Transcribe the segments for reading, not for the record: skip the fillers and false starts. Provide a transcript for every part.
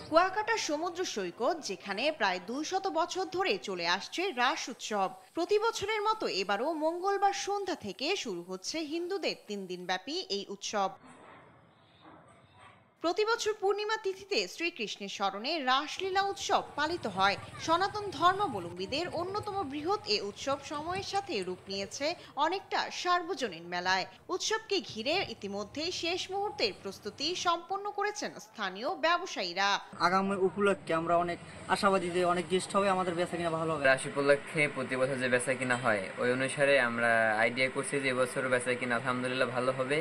কুয়াকাটা সমুদ্র সৈকত, যেখানে প্রায় 200 বছর ধরে চলে আসছে রাস উৎসব, প্রতি বছরের মতো এবারও মঙ্গলবার সন্ধ্যা থেকে শুরু হচ্ছে হিন্দুদের 3 দিনব্যাপী এই উৎসব। প্রতি বছর পূর্ণিমা তিথিতে শ্রীকৃষ্ণের স্মরণে রাসলীলা উৎসব পালিত হয়। সনাতন ধর্মাবলম্বীদের অন্যতম বৃহৎ এ উৎসব সময়ের সাথে রূপ নিয়েছে অনেকটা সার্বজনীন মেলায়। উৎসবকে ঘিরে ইতিমধ্যেই শেষ মুহূর্তের প্রস্তুতি সম্পন্ন করেছেন স্থানীয় ব্যবসায়ীরা। আগামী উপলক্ষে আমরা অনেক আশাবাদী যে অনেক গেস্ট হবে, আমাদের বেচাকেনা ভালো হবে। রাস উপলক্ষে প্রতি বছর যে বেচাকেনা হয় ওই অনুসারে আমরা আইডিয়া করছি যে এবছর বেচাকেনা আলহামদুলিল্লাহ ভালো হবে।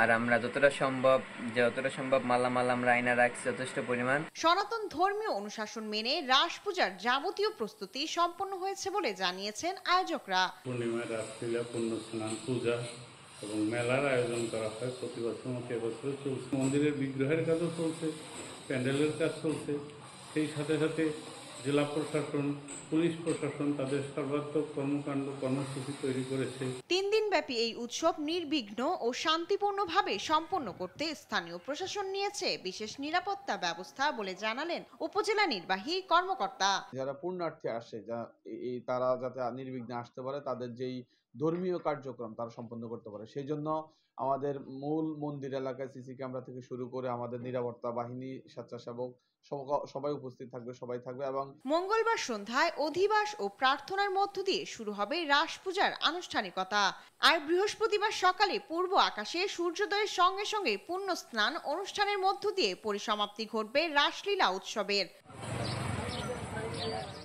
আর আমরা যতটা সম্ভব মালামাল আমরা আইনা রাখছি যথেষ্ট পরিমাণ। সনাতন ধর্মীয় অনুশাসন মেনে রাস পূজার যাবতীয় প্রস্তুতি সম্পন্ন হয়েছে বলে জানিয়েছেন আয়োজকরা। পূর্ণিমায় রাসলীলা, পুণ্য স্নান, পূজা এবং মেলার আয়োজন করা হয় প্রতি বছর মতো এবছর চলছে। মন্দিরের বিগ্রহের কাজও চলছে, প্যান্ডেলের কাজ চলছে। সেই সাথে সাথে জেলা প্রশাসন, পুলিশ প্রশাসন তাদের সর্বাত্মক কর্মসূচি তৈরি করেছে। 3 দিনব্যাপী এই উৎসব নির্বিঘ্ন ও শান্তিপূর্ণভাবে সম্পন্ন করতে স্থানীয় প্রশাসন নিয়েছে বিশেষ নিরাপত্তা ব্যবস্থা বলে জানালেন উপজেলা নির্বাহী কর্মকর্তা। যারা পুণ্যার্থী আসে, তারা যাতে নির্বিঘ্নে আসতে পারে, তাদের যেই ধর্মীয় কার্যক্রম তারা সম্পন্ন করতে পারে, সেই জন্য আমাদের মূল মন্দির এলাকায় সিসি ক্যামেরা থেকে শুরু করে আমাদের নিরাপত্তা বাহিনী, স্বেচ্ছাসেবক সবাই উপস্থিত থাকবে, সবাই থাকবে। এবং মঙ্গলবার সন্ধ্যায় অধিবাস ও প্রার্থনার মধ্য দিয়ে শুরু হবে রাস পূজার আনুষ্ঠানিকতা। আর বৃহস্পতিবার সকালে পূর্ব আকাশে সূর্যোদয়ের সঙ্গে সঙ্গে পুণ্য স্নান অনুষ্ঠানের মধ্য দিয়ে পরিসমাপ্তি ঘটবে রাসলীলা উৎসবের।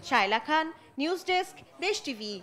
শায়লা খান, নিউজ ডেস্ক, দেশ টিভি।